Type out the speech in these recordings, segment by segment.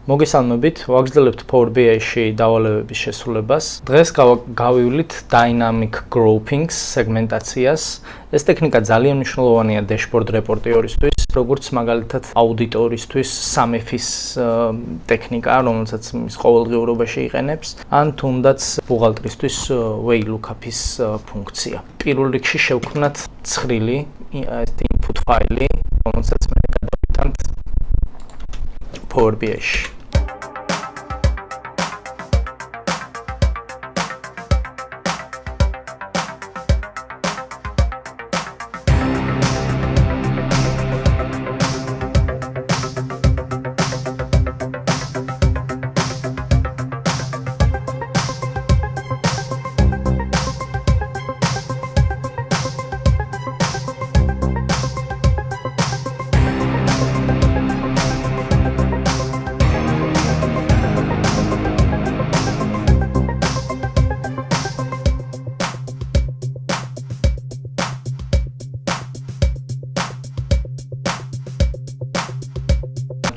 მოგესალმებით, ვაგრძელებთ Power BI-ში დავალევების შესრულებას. დღეს გავივლით Dynamic Groupings სეგმენტაციას. ეს ტექნიკა ძალიან მნიშვნელოვანია dashboard რეპორტიორისთვის, როგორც მაგალითად აუდიტორისთვის, SAMF-ის ტექნიკა, რომელსაც ის ყოველდღიურობაში იყენებს, ან თუნდაც ბუღალტრისთვის VLOOKUP-ის ფუნქცია. პირველ რიგში შევქმნათ ცხრილი input ფაილი, რომელსაც მე გადავიტანთ Power BI-ში.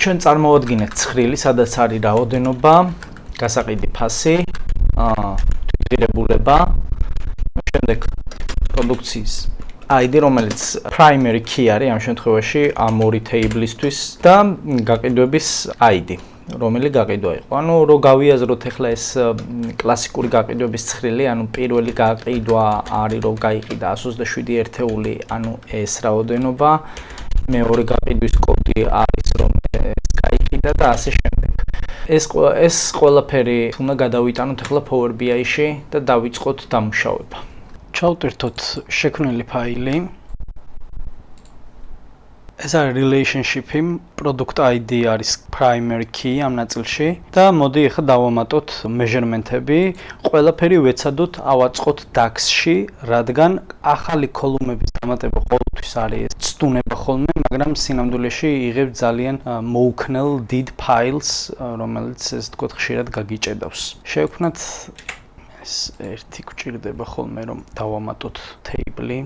ჩვენ წარმოვადგინეთ ცხრილი, სადაც არის რაოდენობა, გასაყიდი ფასი, თვითღირებულება, შემდეგ პროდუქციის ID, რომელიც primary key არის ამ შემთხვევაში ამ ორი table-ისთვის და გაყიდვების ID, რომელიც გაყიდვა იყო. ანუ რო გავიაზროთ ახლა ეს კლასიკური გაყიდვების ცხრილი, ანუ პირველი გაყიდვა არის რო გაიყიდა 127 ერთეული, ანუ ეს რაოდენობა, მეორე გაყიდვის კოდი არის რომ გაიყიდა და ასე შემდეგ. ეს ყველაფერი უნდა გადავიტანოთ ახლა Power BI-ში და დავიწყოთ დამუშავება. ჩავტვირთოთ შექმნილი ფაილი. ეს არის relationship-ი, product ID არის primary key ამ ნაწილში და მოდი ახლა დავამატოთ measurement-ები. ყველაფერი ვეცადოთ ავაწყოთ DAX-ში, რადგან ახალი კოლუმების დამატება ყოველთვის არის ცდუნება ხოლმე, მაგრამ სინამდვილეში იღებს ძალიან მოუქნელ დიდ ფაილს, რომელიც ესე ვთქვათ ხშირად გაგიჭედავს. შევქმნათ ეს ერთი გვჭირდება ხოლმე რომ დავამატოთ table-ი,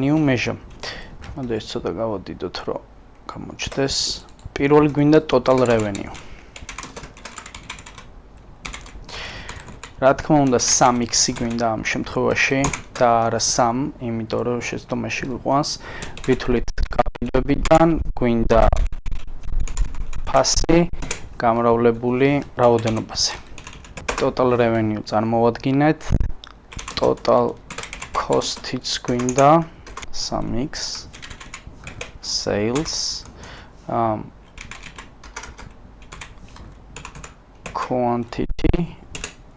new measure. მოდი ეს ცოტა გავადიდოთ რომ გამოჩნდეს. პირველი გვინდა total revenue. რა თქმა უნდა 3x-ი გვინდა ამ შემთხვევაში და არა 3, იმიტომ რომ შეცდომაში გვიყვანს ვითვლით გაყიდვებიდან გვინდა ფასი გამრავლებული რაოდენობაზე. Total revenue წარმოვადგინეთ. Total cost-იც გვინდა 3x sales quantity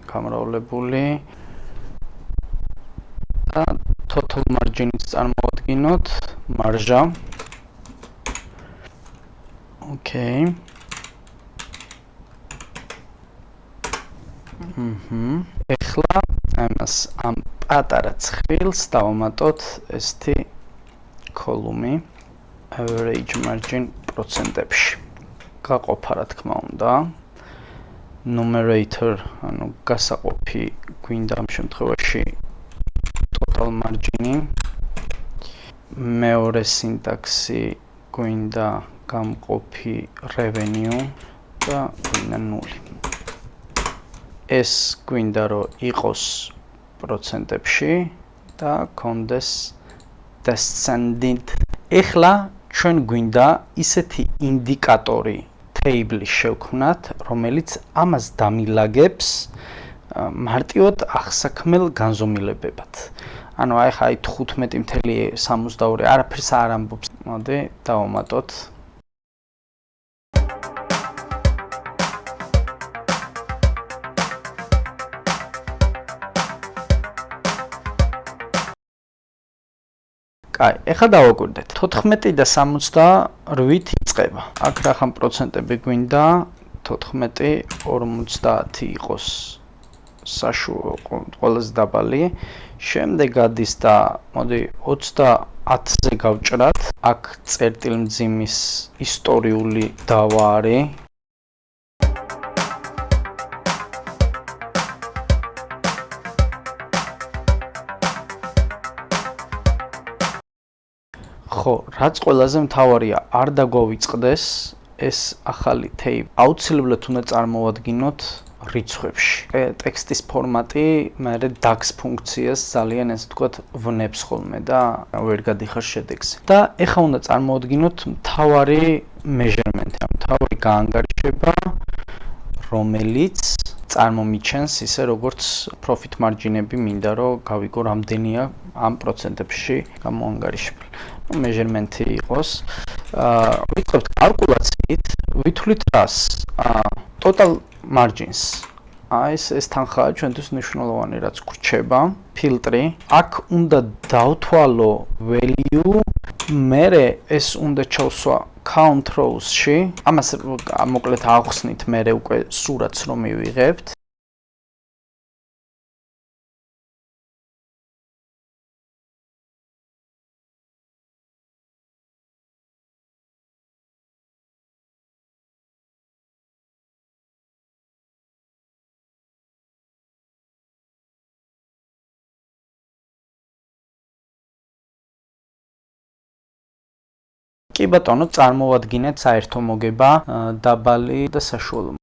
გამრავლებული და total margin-იც წარმოვადგინოთ, მარჟა. Okay. ეხლა ამას ამ პატარა ცხრილს დავამატოთ ესეთი კოლუმი average margin პროცენტებში. გაყოფა რა თქმა უნდა. Numerator, ანუ გასაყოფი გვინდა ამ შემთხვევაში total margin-ი. მეორე სინტაქსი გვინდა გამყოფი revenue და გვინდა 0. ეს გვინდა რომ იყოს პროცენტებში და კონდეს descending. ეხლა ჩვენ გვინდა ისეთი ინდიკატორი table-ი შევქმნათ, რომელიც ამას დამილაგებს მარტივად აღსაქმელ განზომილებებად. ანუ აი ხა 15.62 არაფერს არ ამბობს. მოდი დავამატოთ. აი, ეხლა დავაკვირდეთ. 14 და 68-ით იწყება. აქ რახან პროცენტები გვინდა 14, 50 იყოს საშუალო ყველაზე დაბალი. შემდეგ გადის და მოდი 30-ზე გავჭრათ. აქ წერტილმძიმის ისტორიული დავა არის. ხო, რაც ყველაზე მთავარია, არ დაგვავიწყდეს ეს ახალი table აუცილებლად უნდა წარმოვადგინოთ რიცხვებში. ტექსტის ფორმატი მერე DAX ფუნქციას ძალიან ესე ვთქვათ ვნებს ხოლმე და ვერ გადიხარ შედეგზე. და ეხლა უნდა წარმოვადგინოთ მთავარი measurement-ი, მთავარი გაანგარიშება, რომელიც წარმომიჩენს ისე როგორც profit margin-ები მინდა რომ გავიგო რამდენია ამ პროცენტებში გამოანგარიშებული. measurement-ი იყოს. ვიწყებთ კალკულაციით, ვითვლით რას? total margins. ეს თანხაა ჩვენთვის მნიშვნელოვანი რაც გვრჩება, ფილტრი. აქ უნდა დავთვალო value, მერე ეს უნდა ჩავსვა count rows-ში. ამას მოკლედ ახსნით მერე უკვე სურათს რომ მივიღებთ. კი ბატონო, წარმოვადგინეთ საერთო მოგება, დაბალი და საშუალო.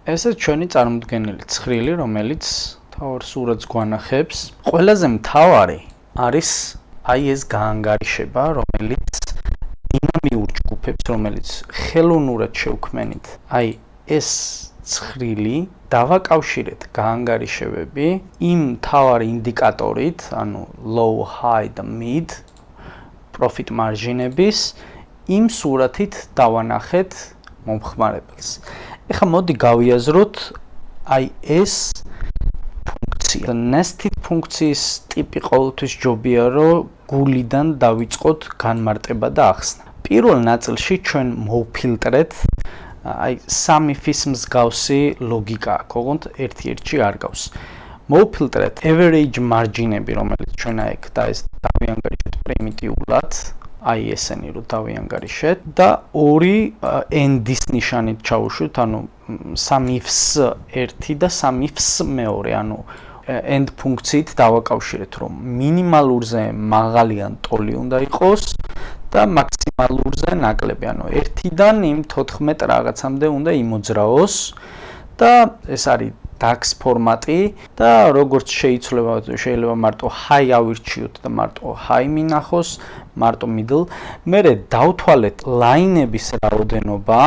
ესე ჩვენი წარმოდგენილი ცხრილი, რომელიც თავარ სურათს გვანახებს. ყველაზე მთავარი არის აი ეს გაანგარიშება, რომელიც დინამიურ ჯგუფებს, რომელიც ხელოვნურად შევქმნით. აი ეს ცხრილი დავაკავშირეთ გაანგარიშებები იმ მთავარი ინდიკატორით, ანუ low, high და mid profit margin-ების იმ სურათით დავანახეთ მომხმარებელს. ეხლა მოდი გავიაზროთ აი ეს ფუნქცია. nested ფუნქციის ტიპი ყოველთვის ჯობია რომ გულიდან დავიწყოთ განმარტება და ახსნა. პირველ ნაწილში ჩვენ მოვფილტრეთ აი სამი ფის მსგავსი ლოგიკა აქვს, ოღონდ ერთ-ერთში არ გავს. მოვფილტრეთ average margin-ები, რომელიც ჩვენ აქ და ეს დავიანგარიშეთ პრიმიტიულად. აი ესენი რომ დავიანგარიშეთ და ორი end-ის ნიშანით ჩავუშვით, ანუ 3-ის 1 და 3-ის 2, ანუ end ფუნქციით დავაკავშირეთ, რომ მინიმალურზე მაღალი ან ტოლი უნდა იყოს და მაქსიმალურზე ნაკლები, ანუ 1-დან იმ 14 რაღაცამდე უნდა იმოძრაოს და ეს არის DAX ფორმატი და როგორც შეიძლება მარტო high ავირჩიოთ და მარტო high მინახოს, მარტო middle. მერე დავთვალეთ ლაინების რაოდენობა,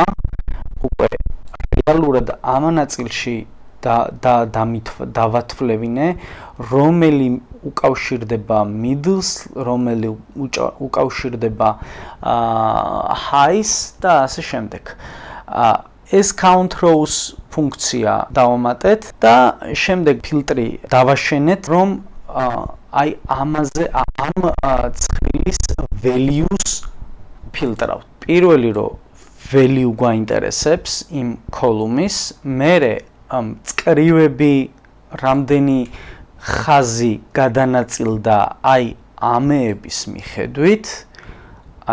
უკვე რეალურად ამ ნაწილში დავათვლევინე, რომელი უკავშირდება middle-ს, რომელი უკავშირდება high-ს და ასე შემდეგ. ეს count rows ფუნქცია დავამატეთ და შემდეგ ფილტრი დავაშენეთ, რომ აი ამაზე ამ ცხრილის values ფილტრავთ. პირველი რომ value გვაინტერესებს იმ column-ის, მერე წკრივები რამდენი ხაზი გადანაწილდა აი ამეების მიხედვით,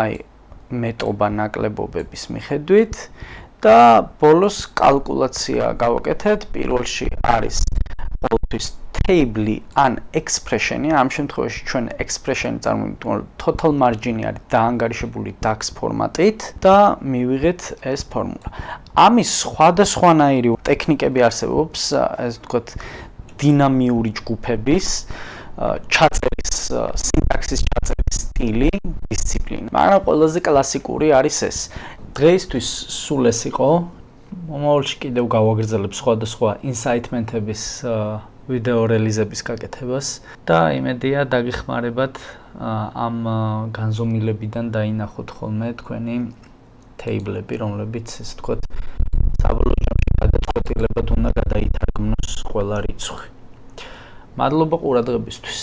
აი მეტობა ნაკლებობების მიხედვით და ბოლოს კალკულაცია გავაკეთეთ. პირველში არის ყოველთვის table-ი ან expression-ი, ამ შემთხვევაში ჩვენ expression-ი წარმოვიდგინოთ, total margin-ი არის დაანგარიშებული DAX ფორმატით და მივიღეთ ეს ფორმულა. ამის სხვადასხვანაირი ტექნიკები არსებობს, ასე ვთქვათ, დინამიური ჯგუფების ჩაწერის, სინტაქსის ჩაწერის სტილი, დისციპლინა. მაგრამ ყველაზე კლასიკური არის ეს. დღეისთვის სულ ეს იყო. მომავალში კიდევ გავაგრძელებ სხვადასხვა ინსაიტმენტების ვიდეო რელიზების გაკეთებას და იმედია დაგეხმარებათ ამ განზომილებიდან დაინახოთ ხოლმე თქვენი თეიბლები, რომლებიც ესე ვთქვათ საბოლოო ჯამში გადაწყვეტილებად უნდა გადაითარგმნოს ყველა რიცხვი. მადლობა ყურადღებისთვის.